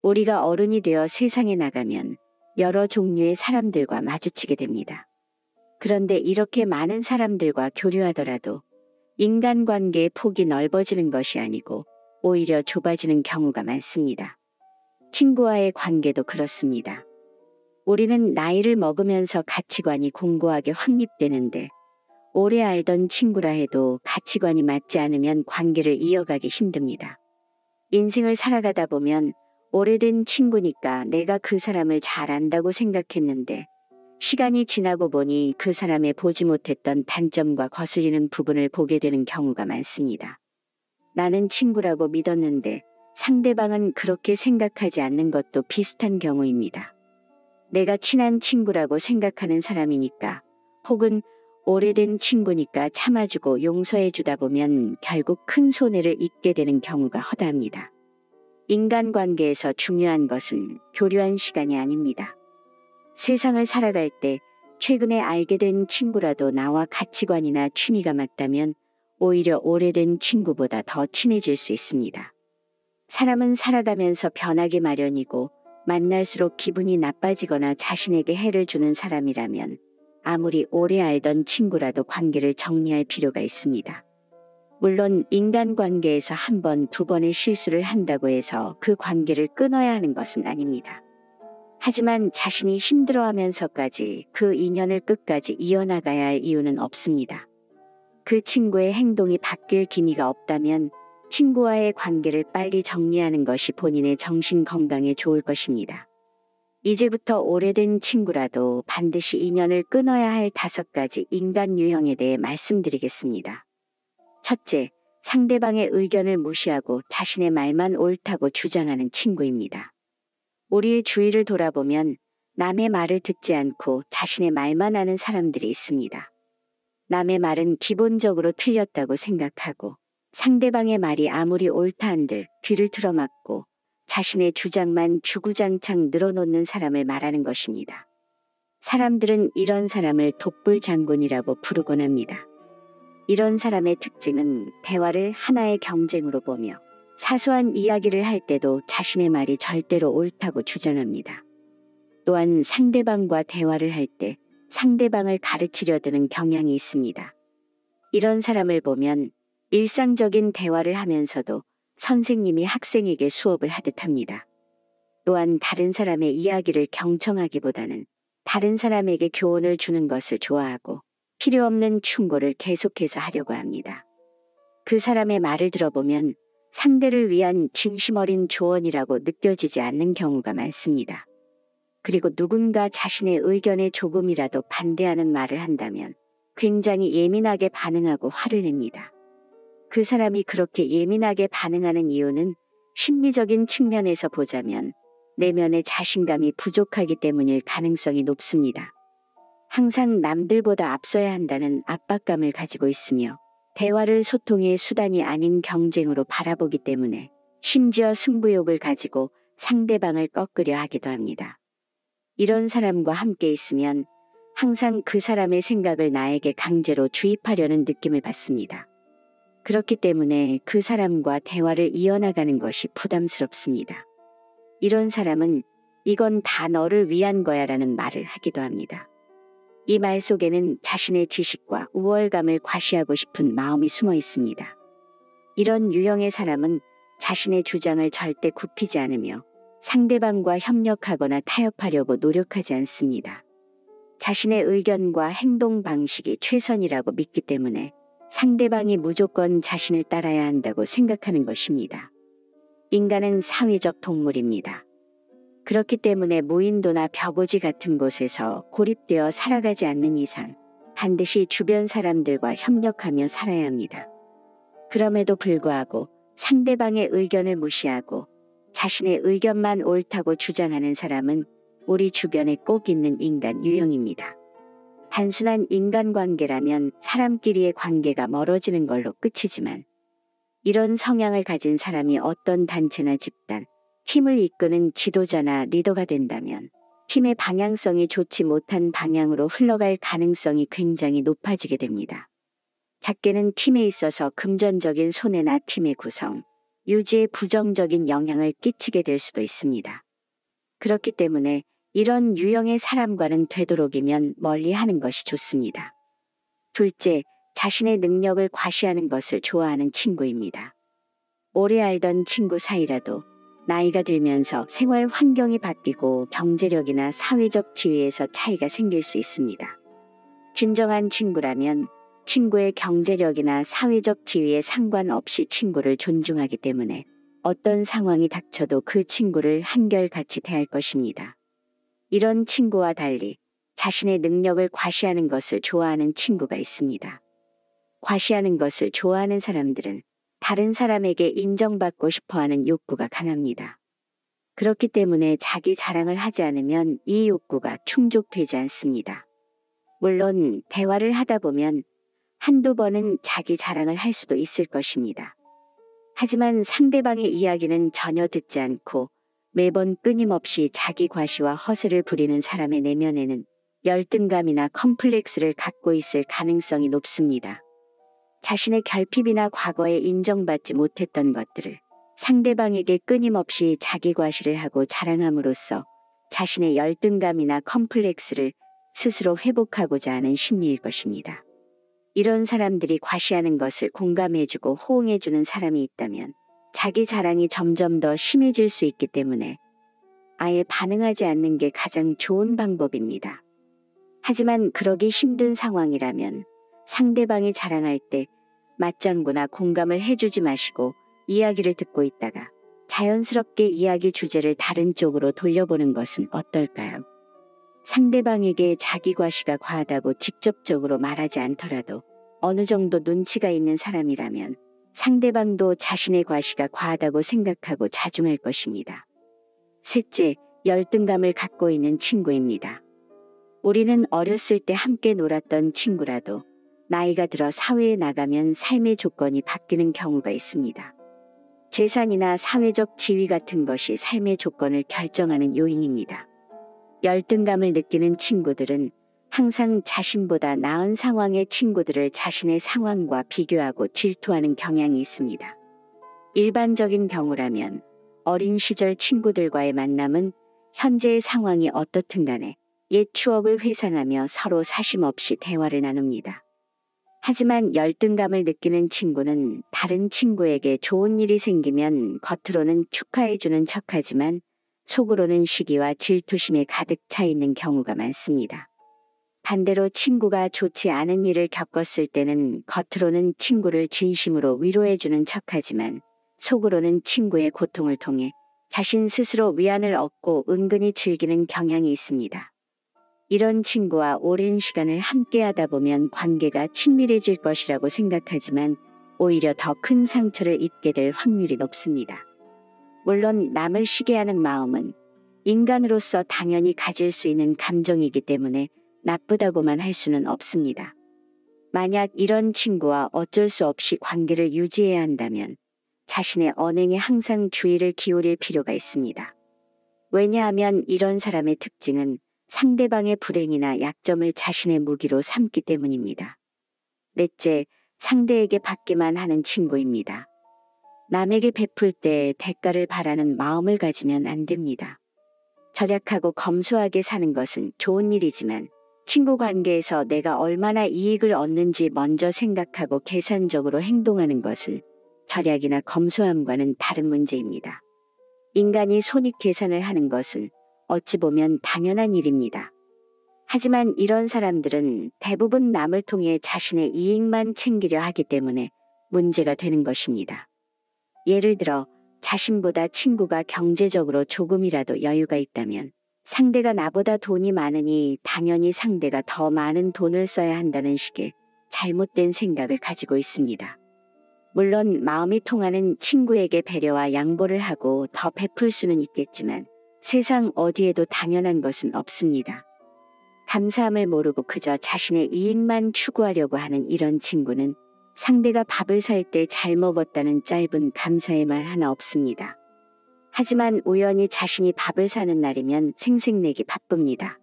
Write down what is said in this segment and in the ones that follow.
우리가 어른이 되어 세상에 나가면 여러 종류의 사람들과 마주치게 됩니다. 그런데 이렇게 많은 사람들과 교류하더라도 인간관계의 폭이 넓어지는 것이 아니고 오히려 좁아지는 경우가 많습니다. 친구와의 관계도 그렇습니다. 우리는 나이를 먹으면서 가치관이 공고하게 확립되는데 오래 알던 친구라 해도 가치관이 맞지 않으면 관계를 이어가기 힘듭니다. 인생을 살아가다 보면 오래된 친구니까 내가 그 사람을 잘 안다고 생각했는데 시간이 지나고 보니 그 사람의 보지 못했던 단점과 거슬리는 부분을 보게 되는 경우가 많습니다. 나는 친구라고 믿었는데 상대방은 그렇게 생각하지 않는 것도 비슷한 경우입니다. 내가 친한 친구라고 생각하는 사람이니까 혹은 오래된 친구니까 참아주고 용서해주다 보면 결국 큰 손해를 입게 되는 경우가 허다합니다. 인간관계에서 중요한 것은 교류한 시간이 아닙니다. 세상을 살아갈 때 최근에 알게 된 친구라도 나와 가치관이나 취미가 맞다면 오히려 오래된 친구보다 더 친해질 수 있습니다. 사람은 살아가면서 변하기 마련이고 만날수록 기분이 나빠지거나 자신에게 해를 주는 사람이라면 아무리 오래 알던 친구라도 관계를 정리할 필요가 있습니다. 물론 인간관계에서 한 번, 두 번의 실수를 한다고 해서 그 관계를 끊어야 하는 것은 아닙니다. 하지만 자신이 힘들어하면서까지 그 인연을 끝까지 이어나가야 할 이유는 없습니다. 그 친구의 행동이 바뀔 기미가 없다면 친구와의 관계를 빨리 정리하는 것이 본인의 정신 건강에 좋을 것입니다. 이제부터 오래된 친구라도 반드시 인연을 끊어야 할 5가지 인간 유형에 대해 말씀드리겠습니다. 첫째, 상대방의 의견을 무시하고 자신의 말만 옳다고 주장하는 친구입니다. 우리의 주위를 돌아보면 남의 말을 듣지 않고 자신의 말만 하는 사람들이 있습니다. 남의 말은 기본적으로 틀렸다고 생각하고 상대방의 말이 아무리 옳다 한들 귀를 틀어막고 자신의 주장만 주구장창 늘어놓는 사람을 말하는 것입니다. 사람들은 이런 사람을 독불장군이라고 부르곤 합니다. 이런 사람의 특징은 대화를 하나의 경쟁으로 보며 사소한 이야기를 할 때도 자신의 말이 절대로 옳다고 주장합니다. 또한 상대방과 대화를 할 때 상대방을 가르치려 드는 경향이 있습니다. 이런 사람을 보면 일상적인 대화를 하면서도 선생님이 학생에게 수업을 하듯 합니다. 또한 다른 사람의 이야기를 경청하기보다는 다른 사람에게 교훈을 주는 것을 좋아하고 필요 없는 충고를 계속해서 하려고 합니다. 그 사람의 말을 들어보면 상대를 위한 진심 어린 조언이라고 느껴지지 않는 경우가 많습니다. 그리고 누군가 자신의 의견에 조금이라도 반대하는 말을 한다면 굉장히 예민하게 반응하고 화를 냅니다. 그 사람이 그렇게 예민하게 반응하는 이유는 심리적인 측면에서 보자면 내면의 자신감이 부족하기 때문일 가능성이 높습니다. 항상 남들보다 앞서야 한다는 압박감을 가지고 있으며 대화를 소통의 수단이 아닌 경쟁으로 바라보기 때문에 심지어 승부욕을 가지고 상대방을 꺾으려 하기도 합니다. 이런 사람과 함께 있으면 항상 그 사람의 생각을 나에게 강제로 주입하려는 느낌을 받습니다. 그렇기 때문에 그 사람과 대화를 이어나가는 것이 부담스럽습니다. 이런 사람은 이건 다 너를 위한 거야 라는 말을 하기도 합니다. 이 말 속에는 자신의 지식과 우월감을 과시하고 싶은 마음이 숨어 있습니다. 이런 유형의 사람은 자신의 주장을 절대 굽히지 않으며 상대방과 협력하거나 타협하려고 노력하지 않습니다. 자신의 의견과 행동 방식이 최선이라고 믿기 때문에 상대방이 무조건 자신을 따라야 한다고 생각하는 것입니다. 인간은 사회적 동물입니다. 그렇기 때문에 무인도나 벽오지 같은 곳에서 고립되어 살아가지 않는 이상 반드시 주변 사람들과 협력하며 살아야 합니다. 그럼에도 불구하고 상대방의 의견을 무시하고 자신의 의견만 옳다고 주장하는 사람은 우리 주변에 꼭 있는 인간 유형입니다. 단순한 인간관계라면 사람끼리의 관계가 멀어지는 걸로 끝이지만 이런 성향을 가진 사람이 어떤 단체나 집단, 팀을 이끄는 지도자나 리더가 된다면 팀의 방향성이 좋지 못한 방향으로 흘러갈 가능성이 굉장히 높아지게 됩니다. 작게는 팀에 있어서 금전적인 손해나 팀의 구성, 유지에 부정적인 영향을 끼치게 될 수도 있습니다. 그렇기 때문에 이런 유형의 사람과는 되도록이면 멀리하는 것이 좋습니다. 둘째, 자신의 능력을 과시하는 것을 좋아하는 친구입니다. 오래 알던 친구 사이라도 나이가 들면서 생활 환경이 바뀌고 경제력이나 사회적 지위에서 차이가 생길 수 있습니다. 진정한 친구라면 친구의 경제력이나 사회적 지위에 상관없이 친구를 존중하기 때문에 어떤 상황이 닥쳐도 그 친구를 한결같이 대할 것입니다. 이런 친구와 달리 자신의 능력을 과시하는 것을 좋아하는 친구가 있습니다. 과시하는 것을 좋아하는 사람들은 다른 사람에게 인정받고 싶어하는 욕구가 강합니다. 그렇기 때문에 자기 자랑을 하지 않으면 이 욕구가 충족되지 않습니다. 물론 대화를 하다 보면 한두 번은 자기 자랑을 할 수도 있을 것입니다. 하지만 상대방의 이야기는 전혀 듣지 않고 매번 끊임없이 자기 과시와 허세를 부리는 사람의 내면에는 열등감이나 컴플렉스를 갖고 있을 가능성이 높습니다. 자신의 결핍이나 과거에 인정받지 못했던 것들을 상대방에게 끊임없이 자기 과시를 하고 자랑함으로써 자신의 열등감이나 컴플렉스를 스스로 회복하고자 하는 심리일 것입니다. 이런 사람들이 과시하는 것을 공감해주고 호응해주는 사람이 있다면 자기 자랑이 점점 더 심해질 수 있기 때문에 아예 반응하지 않는 게 가장 좋은 방법입니다. 하지만 그러기 힘든 상황이라면 상대방이 자랑할 때 맞장구나 공감을 해주지 마시고 이야기를 듣고 있다가 자연스럽게 이야기 주제를 다른 쪽으로 돌려보는 것은 어떨까요? 상대방에게 자기 과시가 과하다고 직접적으로 말하지 않더라도 어느 정도 눈치가 있는 사람이라면 상대방도 자신의 과시가 과하다고 생각하고 자중할 것입니다. 셋째, 열등감을 갖고 있는 친구입니다. 우리는 어렸을 때 함께 놀았던 친구라도 나이가 들어 사회에 나가면 삶의 조건이 바뀌는 경우가 있습니다. 재산이나 사회적 지위 같은 것이 삶의 조건을 결정하는 요인입니다. 열등감을 느끼는 친구들은 항상 자신보다 나은 상황의 친구들을 자신의 상황과 비교하고 질투하는 경향이 있습니다. 일반적인 경우라면 어린 시절 친구들과의 만남은 현재의 상황이 어떻든 간에 옛 추억을 회상하며 서로 사심없이 대화를 나눕니다. 하지만 열등감을 느끼는 친구는 다른 친구에게 좋은 일이 생기면 겉으로는 축하해주는 척하지만 속으로는 시기와 질투심에 가득 차 있는 경우가 많습니다. 반대로 친구가 좋지 않은 일을 겪었을 때는 겉으로는 친구를 진심으로 위로해주는 척하지만 속으로는 친구의 고통을 통해 자신 스스로 위안을 얻고 은근히 즐기는 경향이 있습니다. 이런 친구와 오랜 시간을 함께하다 보면 관계가 친밀해질 것이라고 생각하지만 오히려 더 큰 상처를 입게 될 확률이 높습니다. 물론 남을 시기하는 마음은 인간으로서 당연히 가질 수 있는 감정이기 때문에 나쁘다고만 할 수는 없습니다. 만약 이런 친구와 어쩔 수 없이 관계를 유지해야 한다면 자신의 언행에 항상 주의를 기울일 필요가 있습니다. 왜냐하면 이런 사람의 특징은 상대방의 불행이나 약점을 자신의 무기로 삼기 때문입니다. 넷째, 상대에게 받기만 하는 친구입니다. 남에게 베풀 때 대가를 바라는 마음을 가지면 안 됩니다. 절약하고 검소하게 사는 것은 좋은 일이지만 친구 관계에서 내가 얼마나 이익을 얻는지 먼저 생각하고 계산적으로 행동하는 것은 절약이나 검소함과는 다른 문제입니다. 인간이 손익 계산을 하는 것은 어찌 보면 당연한 일입니다. 하지만 이런 사람들은 대부분 남을 통해 자신의 이익만 챙기려 하기 때문에 문제가 되는 것입니다. 예를 들어 자신보다 친구가 경제적으로 조금이라도 여유가 있다면 상대가 나보다 돈이 많으니 당연히 상대가 더 많은 돈을 써야 한다는 식의 잘못된 생각을 가지고 있습니다. 물론 마음이 통하는 친구에게 배려와 양보를 하고 더 베풀 수는 있겠지만 세상 어디에도 당연한 것은 없습니다. 감사함을 모르고 그저 자신의 이익만 추구하려고 하는 이런 친구는 상대가 밥을 살 때 잘 먹었다는 짧은 감사의 말 하나 없습니다. 하지만 우연히 자신이 밥을 사는 날이면 생색내기 바쁩니다.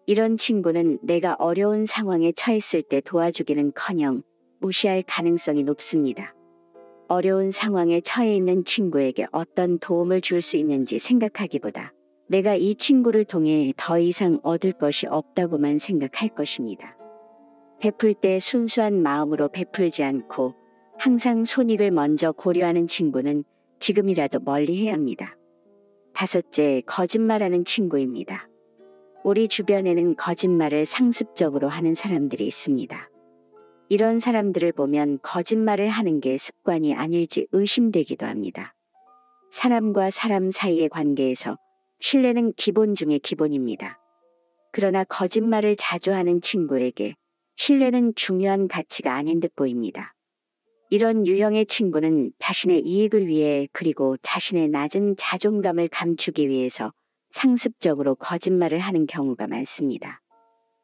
이런 친구는 내가 어려운 상황에 처했을 때 도와주기는커녕 무시할 가능성이 높습니다. 어려운 상황에 처해 있는 친구에게 어떤 도움을 줄 수 있는지 생각하기보다 내가 이 친구를 통해 더 이상 얻을 것이 없다고만 생각할 것입니다. 베풀 때 순수한 마음으로 베풀지 않고 항상 손익을 먼저 고려하는 친구는 지금이라도 멀리해야 합니다. 다섯째, 거짓말하는 친구입니다. 우리 주변에는 거짓말을 상습적으로 하는 사람들이 있습니다. 이런 사람들을 보면 거짓말을 하는 게 습관이 아닐지 의심되기도 합니다. 사람과 사람 사이의 관계에서 신뢰는 기본 중의 기본입니다. 그러나 거짓말을 자주 하는 친구에게 신뢰는 중요한 가치가 아닌 듯 보입니다. 이런 유형의 친구는 자신의 이익을 위해 그리고 자신의 낮은 자존감을 감추기 위해서 상습적으로 거짓말을 하는 경우가 많습니다.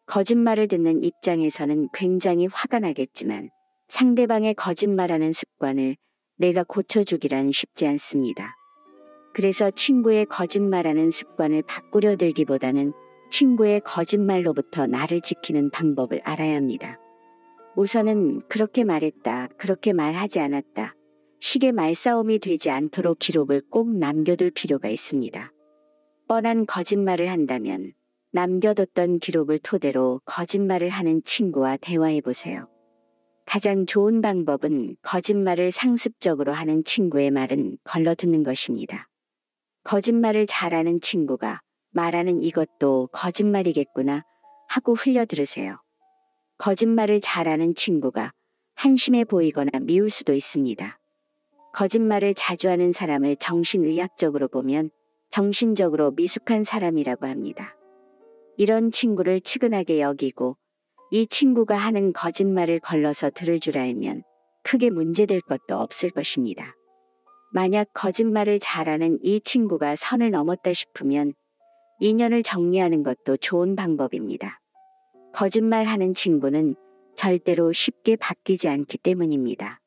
거짓말을 듣는 입장에서는 굉장히 화가 나겠지만 상대방의 거짓말하는 습관을 내가 고쳐주기란 쉽지 않습니다. 그래서 친구의 거짓말하는 습관을 바꾸려 들기보다는 친구의 거짓말로부터 나를 지키는 방법을 알아야 합니다. 우선은 그렇게 말했다, 그렇게 말하지 않았다, 식의 말싸움이 되지 않도록 기록을 꼭 남겨둘 필요가 있습니다. 뻔한 거짓말을 한다면 남겨뒀던 기록을 토대로 거짓말을 하는 친구와 대화해보세요. 가장 좋은 방법은 거짓말을 상습적으로 하는 친구의 말은 걸러듣는 것입니다. 거짓말을 잘하는 친구가 말하는 이것도 거짓말이겠구나 하고 흘려 들으세요. 거짓말을 잘하는 친구가 한심해 보이거나 미울 수도 있습니다. 거짓말을 자주 하는 사람을 정신의학적으로 보면 정신적으로 미숙한 사람이라고 합니다. 이런 친구를 측은하게 여기고 이 친구가 하는 거짓말을 걸러서 들을 줄 알면 크게 문제될 것도 없을 것입니다. 만약 거짓말을 잘하는 이 친구가 선을 넘었다 싶으면 인연을 정리하는 것도 좋은 방법입니다. 거짓말하는 친구는 절대로 쉽게 바뀌지 않기 때문입니다.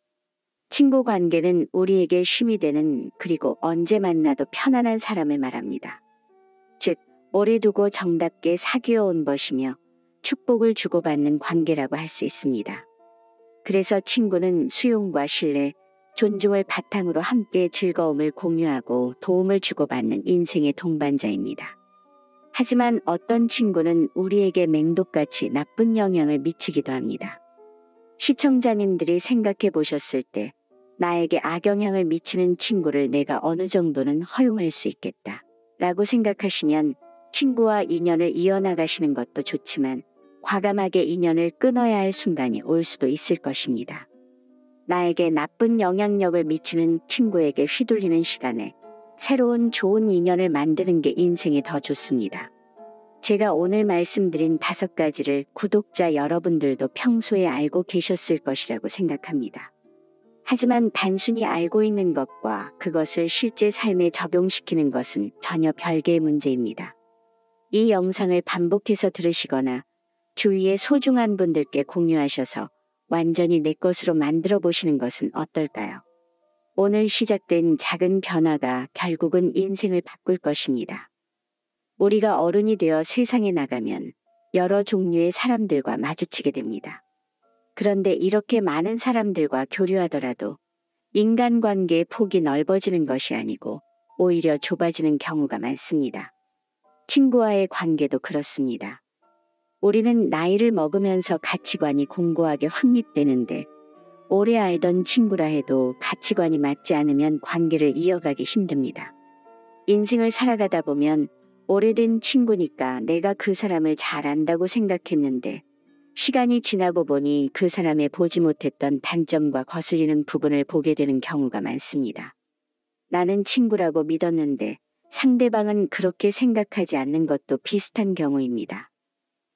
친구 관계는 우리에게 쉼이 되는 그리고 언제 만나도 편안한 사람을 말합니다. 즉, 오래 두고 정답게 사귀어온 것이며 축복을 주고받는 관계라고 할 수 있습니다. 그래서 친구는 수용과 신뢰, 존중을 바탕으로 함께 즐거움을 공유하고 도움을 주고받는 인생의 동반자입니다. 하지만 어떤 친구는 우리에게 맹독같이 나쁜 영향을 미치기도 합니다. 시청자님들이 생각해 보셨을 때 나에게 악영향을 미치는 친구를 내가 어느 정도는 허용할 수 있겠다 라고 생각하시면 친구와 인연을 이어나가시는 것도 좋지만 과감하게 인연을 끊어야 할 순간이 올 수도 있을 것입니다. 나에게 나쁜 영향력을 미치는 친구에게 휘둘리는 시간에 새로운 좋은 인연을 만드는 게 인생에 더 좋습니다. 제가 오늘 말씀드린 5가지를 구독자 여러분들도 평소에 알고 계셨을 것이라고 생각합니다. 하지만 단순히 알고 있는 것과 그것을 실제 삶에 적용시키는 것은 전혀 별개의 문제입니다. 이 영상을 반복해서 들으시거나 주위의 소중한 분들께 공유하셔서 완전히 내 것으로 만들어 보시는 것은 어떨까요? 오늘 시작된 작은 변화가 결국은 인생을 바꿀 것입니다. 우리가 어른이 되어 세상에 나가면 여러 종류의 사람들과 마주치게 됩니다. 그런데 이렇게 많은 사람들과 교류하더라도 인간관계의 폭이 넓어지는 것이 아니고 오히려 좁아지는 경우가 많습니다. 친구와의 관계도 그렇습니다. 우리는 나이를 먹으면서 가치관이 공고하게 확립되는데 오래 알던 친구라 해도 가치관이 맞지 않으면 관계를 이어가기 힘듭니다. 인생을 살아가다 보면 오래된 친구니까 내가 그 사람을 잘 안다고 생각했는데 시간이 지나고 보니 그 사람의 보지 못했던 단점과 거슬리는 부분을 보게 되는 경우가 많습니다. 나는 친구라고 믿었는데 상대방은 그렇게 생각하지 않는 것도 비슷한 경우입니다.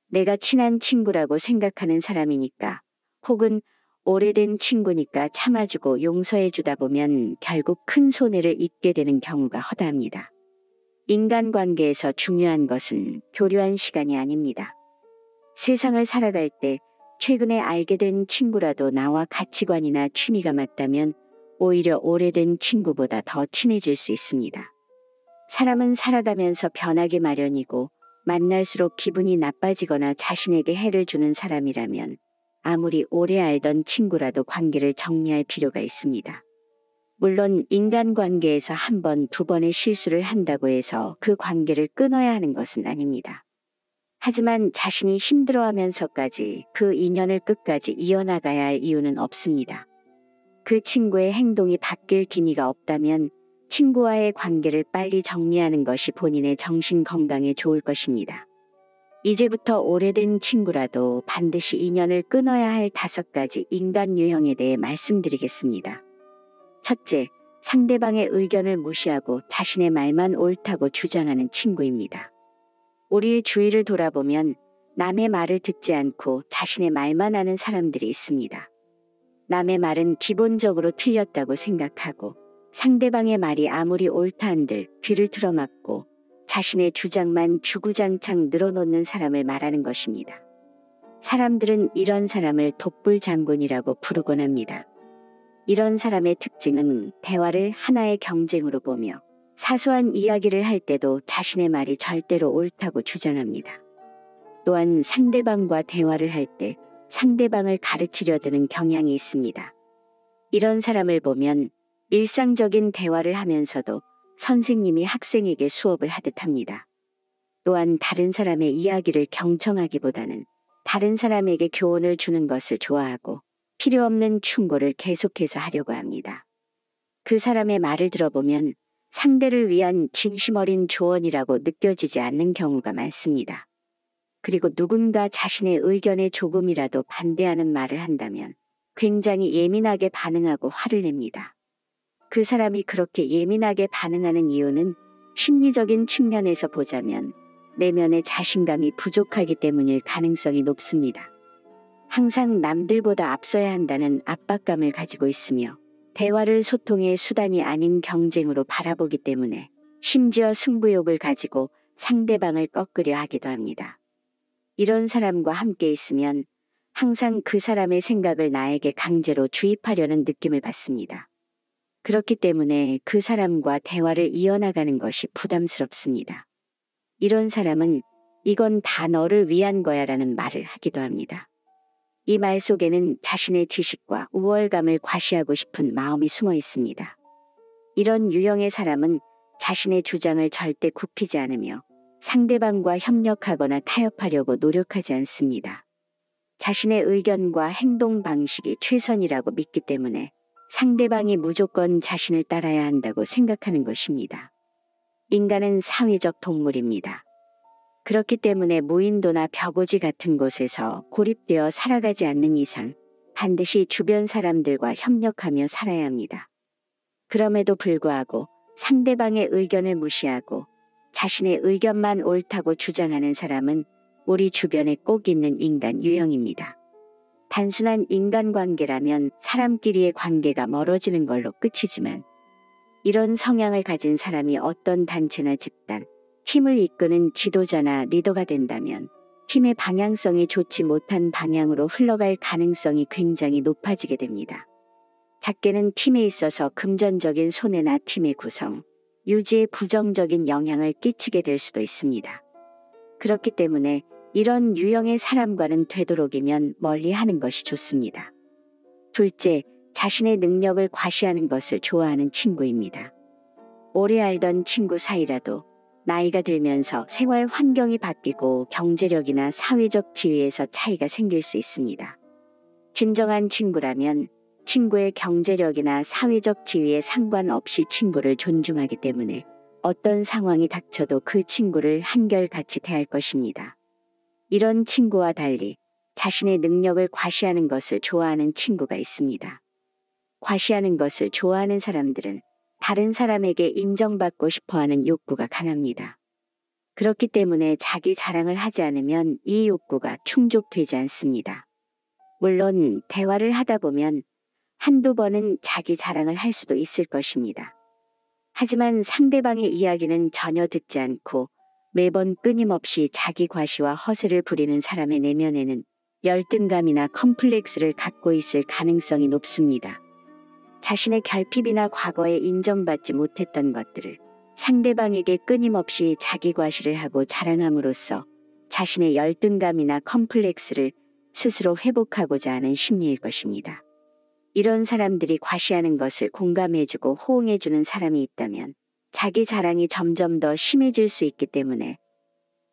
내가 친한 친구라고 생각하는 사람이니까 혹은 오래된 친구니까 참아주고 용서해주다 보면 결국 큰 손해를 입게 되는 경우가 허다합니다. 인간관계에서 중요한 것은 교류한 시간이 아닙니다. 세상을 살아갈 때 최근에 알게 된 친구라도 나와 가치관이나 취미가 맞다면 오히려 오래된 친구보다 더 친해질 수 있습니다. 사람은 살아가면서 변하기 마련이고 만날수록 기분이 나빠지거나 자신에게 해를 주는 사람이라면 아무리 오래 알던 친구라도 관계를 정리할 필요가 있습니다. 물론 인간관계에서 한 번, 두 번의 실수를 한다고 해서 그 관계를 끊어야 하는 것은 아닙니다. 하지만 자신이 힘들어하면서까지 그 인연을 끝까지 이어나가야 할 이유는 없습니다. 그 친구의 행동이 바뀔 기미가 없다면 친구와의 관계를 빨리 정리하는 것이 본인의 정신 건강에 좋을 것입니다. 이제부터 오래된 친구라도 반드시 인연을 끊어야 할 5가지 인간 유형에 대해 말씀드리겠습니다. 첫째, 상대방의 의견을 무시하고 자신의 말만 옳다고 주장하는 친구입니다. 우리의 주위를 돌아보면 남의 말을 듣지 않고 자신의 말만 하는 사람들이 있습니다. 남의 말은 기본적으로 틀렸다고 생각하고 상대방의 말이 아무리 옳다 한들 귀를 틀어막고 자신의 주장만 주구장창 늘어놓는 사람을 말하는 것입니다. 사람들은 이런 사람을 독불장군이라고 부르곤 합니다. 이런 사람의 특징은 대화를 하나의 경쟁으로 보며 사소한 이야기를 할 때도 자신의 말이 절대로 옳다고 주장합니다. 또한 상대방과 대화를 할 때 상대방을 가르치려 드는 경향이 있습니다. 이런 사람을 보면 일상적인 대화를 하면서도 선생님이 학생에게 수업을 하듯 합니다. 또한 다른 사람의 이야기를 경청하기보다는 다른 사람에게 교훈을 주는 것을 좋아하고 필요 없는 충고를 계속해서 하려고 합니다. 그 사람의 말을 들어보면 상대를 위한 진심 어린 조언이라고 느껴지지 않는 경우가 많습니다. 그리고 누군가 자신의 의견에 조금이라도 반대하는 말을 한다면 굉장히 예민하게 반응하고 화를 냅니다. 그 사람이 그렇게 예민하게 반응하는 이유는 심리적인 측면에서 보자면 내면의 자신감이 부족하기 때문일 가능성이 높습니다. 항상 남들보다 앞서야 한다는 압박감을 가지고 있으며 대화를 소통의 수단이 아닌 경쟁으로 바라보기 때문에 심지어 승부욕을 가지고 상대방을 꺾으려 하기도 합니다. 이런 사람과 함께 있으면 항상 그 사람의 생각을 나에게 강제로 주입하려는 느낌을 받습니다. 그렇기 때문에 그 사람과 대화를 이어나가는 것이 부담스럽습니다. 이런 사람은 이건 다 너를 위한 거야 라는 말을 하기도 합니다. 이 말 속에는 자신의 지식과 우월감을 과시하고 싶은 마음이 숨어 있습니다. 이런 유형의 사람은 자신의 주장을 절대 굽히지 않으며 상대방과 협력하거나 타협하려고 노력하지 않습니다. 자신의 의견과 행동 방식이 최선이라고 믿기 때문에 상대방이 무조건 자신을 따라야 한다고 생각하는 것입니다. 인간은 사회적 동물입니다. 그렇기 때문에 무인도나 벽오지 같은 곳에서 고립되어 살아가지 않는 이상 반드시 주변 사람들과 협력하며 살아야 합니다. 그럼에도 불구하고 상대방의 의견을 무시하고 자신의 의견만 옳다고 주장하는 사람은 우리 주변에 꼭 있는 인간 유형입니다. 단순한 인간관계라면 사람끼리의 관계가 멀어지는 걸로 끝이지만 이런 성향을 가진 사람이 어떤 단체나 집단, 팀을 이끄는 지도자나 리더가 된다면 팀의 방향성이 좋지 못한 방향으로 흘러갈 가능성이 굉장히 높아지게 됩니다. 작게는 팀에 있어서 금전적인 손해나 팀의 구성, 유지에 부정적인 영향을 끼치게 될 수도 있습니다. 그렇기 때문에 이런 유형의 사람과는 되도록이면 멀리하는 것이 좋습니다. 둘째, 자신의 능력을 과시하는 것을 좋아하는 친구입니다. 오래 알던 친구 사이라도 나이가 들면서 생활 환경이 바뀌고 경제력이나 사회적 지위에서 차이가 생길 수 있습니다. 진정한 친구라면 친구의 경제력이나 사회적 지위에 상관없이 친구를 존중하기 때문에 어떤 상황이 닥쳐도 그 친구를 한결같이 대할 것입니다. 이런 친구와 달리 자신의 능력을 과시하는 것을 좋아하는 친구가 있습니다. 과시하는 것을 좋아하는 사람들은 다른 사람에게 인정받고 싶어하는 욕구가 강합니다. 그렇기 때문에 자기 자랑을 하지 않으면 이 욕구가 충족되지 않습니다. 물론 대화를 하다 보면 한두 번은 자기 자랑을 할 수도 있을 것입니다. 하지만 상대방의 이야기는 전혀 듣지 않고 매번 끊임없이 자기 과시와 허세를 부리는 사람의 내면에는 열등감이나 컴플렉스를 갖고 있을 가능성이 높습니다. 자신의 결핍이나 과거에 인정받지 못했던 것들을 상대방에게 끊임없이 자기 과시를 하고 자랑함으로써 자신의 열등감이나 컴플렉스를 스스로 회복하고자 하는 심리일 것입니다. 이런 사람들이 과시하는 것을 공감해주고 호응해주는 사람이 있다면 자기 자랑이 점점 더 심해질 수 있기 때문에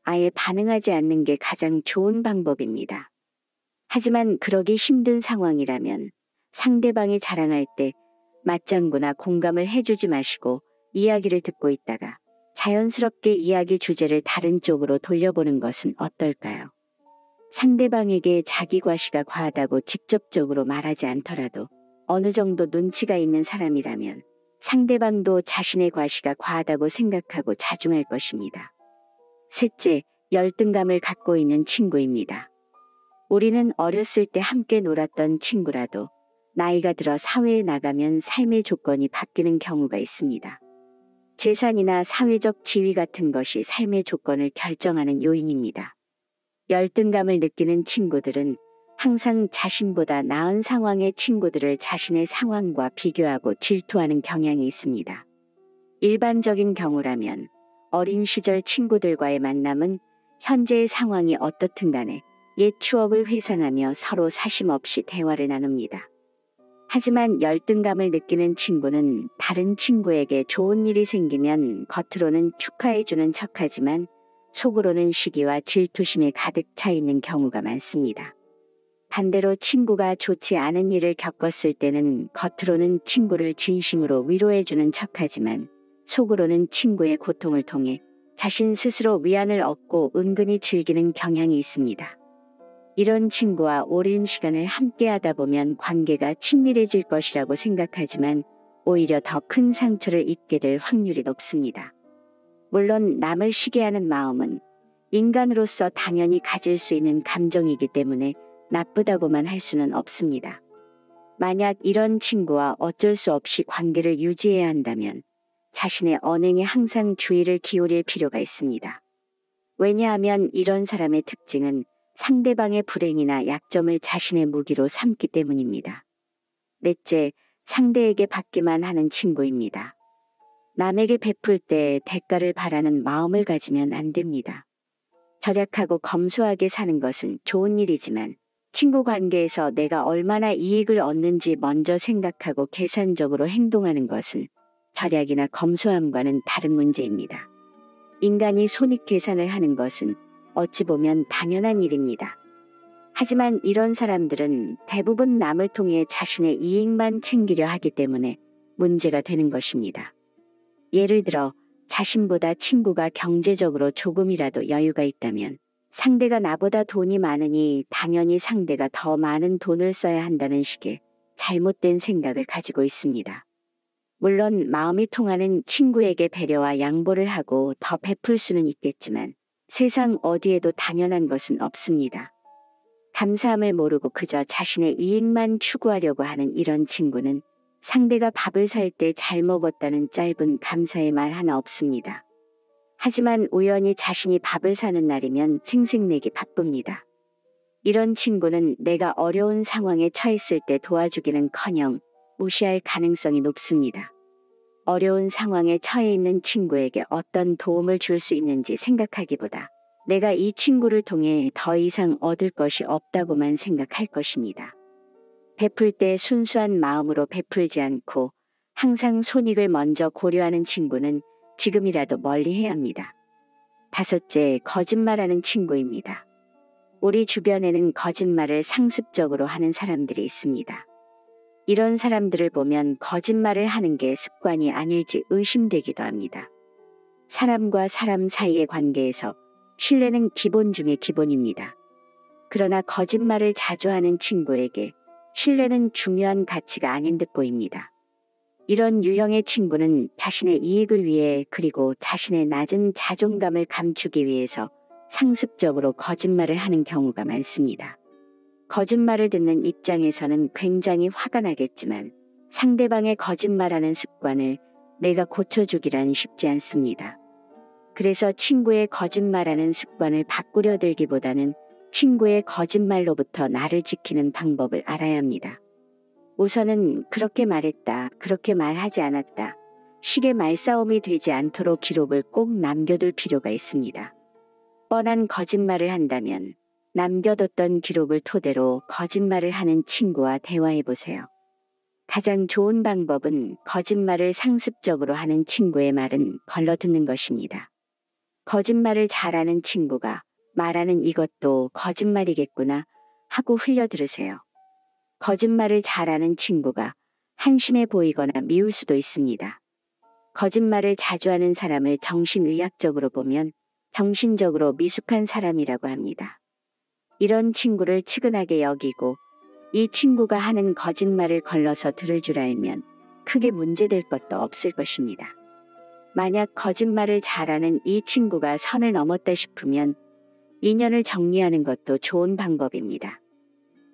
아예 반응하지 않는 게 가장 좋은 방법입니다. 하지만 그러기 힘든 상황이라면 상대방이 자랑할 때 맞장구나 공감을 해주지 마시고 이야기를 듣고 있다가 자연스럽게 이야기 주제를 다른 쪽으로 돌려보는 것은 어떨까요? 상대방에게 자기 과시가 과하다고 직접적으로 말하지 않더라도 어느 정도 눈치가 있는 사람이라면 상대방도 자신의 과시가 과하다고 생각하고 자중할 것입니다. 셋째, 열등감을 갖고 있는 친구입니다. 우리는 어렸을 때 함께 놀았던 친구라도 나이가 들어 사회에 나가면 삶의 조건이 바뀌는 경우가 있습니다. 재산이나 사회적 지위 같은 것이 삶의 조건을 결정하는 요인입니다. 열등감을 느끼는 친구들은 항상 자신보다 나은 상황의 친구들을 자신의 상황과 비교하고 질투하는 경향이 있습니다. 일반적인 경우라면 어린 시절 친구들과의 만남은 현재의 상황이 어떻든 간에 옛 추억을 회상하며 서로 사심 없이 대화를 나눕니다. 하지만 열등감을 느끼는 친구는 다른 친구에게 좋은 일이 생기면 겉으로는 축하해주는 척하지만 속으로는 시기와 질투심에 가득 차 있는 경우가 많습니다. 반대로 친구가 좋지 않은 일을 겪었을 때는 겉으로는 친구를 진심으로 위로해주는 척하지만 속으로는 친구의 고통을 통해 자신 스스로 위안을 얻고 은근히 즐기는 경향이 있습니다. 이런 친구와 오랜 시간을 함께하다 보면 관계가 친밀해질 것이라고 생각하지만 오히려 더 큰 상처를 입게 될 확률이 높습니다. 물론 남을 시기하는 마음은 인간으로서 당연히 가질 수 있는 감정이기 때문에 나쁘다고만 할 수는 없습니다. 만약 이런 친구와 어쩔 수 없이 관계를 유지해야 한다면 자신의 언행에 항상 주의를 기울일 필요가 있습니다. 왜냐하면 이런 사람의 특징은 상대방의 불행이나 약점을 자신의 무기로 삼기 때문입니다. 넷째, 상대에게 받기만 하는 친구입니다. 남에게 베풀 때 대가를 바라는 마음을 가지면 안 됩니다. 절약하고 검소하게 사는 것은 좋은 일이지만 친구 관계에서 내가 얼마나 이익을 얻는지 먼저 생각하고 계산적으로 행동하는 것은 절약이나 검소함과는 다른 문제입니다. 인간이 손익계산을 하는 것은 어찌 보면 당연한 일입니다. 하지만 이런 사람들은 대부분 남을 통해 자신의 이익만 챙기려 하기 때문에 문제가 되는 것입니다. 예를 들어 자신보다 친구가 경제적으로 조금이라도 여유가 있다면 상대가 나보다 돈이 많으니 당연히 상대가 더 많은 돈을 써야 한다는 식의 잘못된 생각을 가지고 있습니다. 물론 마음이 통하는 친구에게 배려와 양보를 하고 더 베풀 수는 있겠지만 세상 어디에도 당연한 것은 없습니다. 감사함을 모르고 그저 자신의 이익만 추구하려고 하는 이런 친구는 상대가 밥을 살 때 잘 먹었다는 짧은 감사의 말 하나 없습니다. 하지만 우연히 자신이 밥을 사는 날이면 생색내기 바쁩니다. 이런 친구는 내가 어려운 상황에 처했을 때 도와주기는커녕 무시할 가능성이 높습니다. 어려운 상황에 처해 있는 친구에게 어떤 도움을 줄 수 있는지 생각하기보다 내가 이 친구를 통해 더 이상 얻을 것이 없다고만 생각할 것입니다. 베풀 때 순수한 마음으로 베풀지 않고 항상 손익을 먼저 고려하는 친구는 지금이라도 멀리해야 합니다. 다섯째, 거짓말하는 친구입니다. 우리 주변에는 거짓말을 상습적으로 하는 사람들이 있습니다. 이런 사람들을 보면 거짓말을 하는 게 습관이 아닐지 의심되기도 합니다. 사람과 사람 사이의 관계에서 신뢰는 기본 중의 기본입니다. 그러나 거짓말을 자주 하는 친구에게 신뢰는 중요한 가치가 아닌 듯 보입니다. 이런 유형의 친구는 자신의 이익을 위해 그리고 자신의 낮은 자존감을 감추기 위해서 상습적으로 거짓말을 하는 경우가 많습니다. 거짓말을 듣는 입장에서는 굉장히 화가 나겠지만 상대방의 거짓말하는 습관을 내가 고쳐주기란 쉽지 않습니다. 그래서 친구의 거짓말하는 습관을 바꾸려 들기보다는 친구의 거짓말로부터 나를 지키는 방법을 알아야 합니다. 우선은 그렇게 말했다, 그렇게 말하지 않았다, 식의 말싸움이 되지 않도록 기록을 꼭 남겨둘 필요가 있습니다. 뻔한 거짓말을 한다면 남겨뒀던 기록을 토대로 거짓말을 하는 친구와 대화해보세요. 가장 좋은 방법은 거짓말을 상습적으로 하는 친구의 말은 걸러듣는 것입니다. 거짓말을 잘하는 친구가 말하는 이것도 거짓말이겠구나 하고 흘려들으세요. 거짓말을 잘하는 친구가 한심해 보이거나 미울 수도 있습니다. 거짓말을 자주 하는 사람을 정신의학적으로 보면 정신적으로 미숙한 사람이라고 합니다. 이런 친구를 측은하게 여기고 이 친구가 하는 거짓말을 걸러서 들을 줄 알면 크게 문제될 것도 없을 것입니다. 만약 거짓말을 잘하는 이 친구가 선을 넘었다 싶으면 인연을 정리하는 것도 좋은 방법입니다.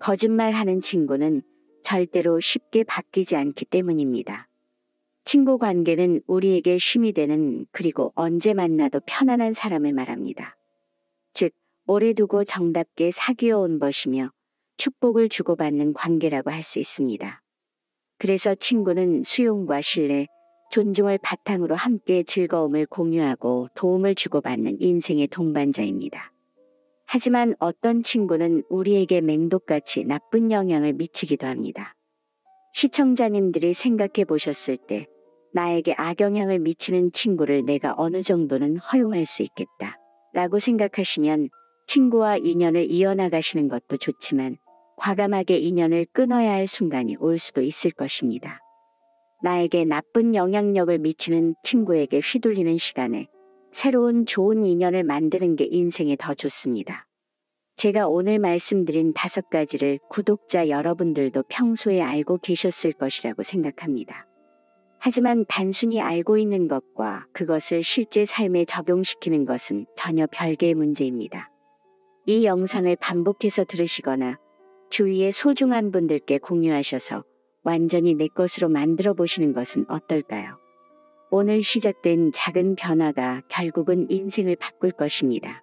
거짓말하는 친구는 절대로 쉽게 바뀌지 않기 때문입니다. 친구 관계는 우리에게 쉼이 되는, 그리고 언제 만나도 편안한 사람을 말합니다. 즉, 오래 두고 정답게 사귀어온 것이며 축복을 주고받는 관계라고 할 수 있습니다. 그래서 친구는 수용과 신뢰, 존중을 바탕으로 함께 즐거움을 공유하고 도움을 주고받는 인생의 동반자입니다. 하지만 어떤 친구는 우리에게 맹독같이 나쁜 영향을 미치기도 합니다. 시청자님들이 생각해 보셨을 때 나에게 악영향을 미치는 친구를 내가 어느 정도는 허용할 수 있겠다 라고 생각하시면 친구와 인연을 이어나가시는 것도 좋지만 과감하게 인연을 끊어야 할 순간이 올 수도 있을 것입니다. 나에게 나쁜 영향력을 미치는 친구에게 휘둘리는 시간에 새로운 좋은 인연을 만드는 게 인생에 더 좋습니다. 제가 오늘 말씀드린 5가지를 구독자 여러분들도 평소에 알고 계셨을 것이라고 생각합니다. 하지만 단순히 알고 있는 것과 그것을 실제 삶에 적용시키는 것은 전혀 별개의 문제입니다. 이 영상을 반복해서 들으시거나 주위의 소중한 분들께 공유하셔서 완전히 내 것으로 만들어 보시는 것은 어떨까요? 오늘 시작된 작은 변화가 결국은 인생을 바꿀 것입니다.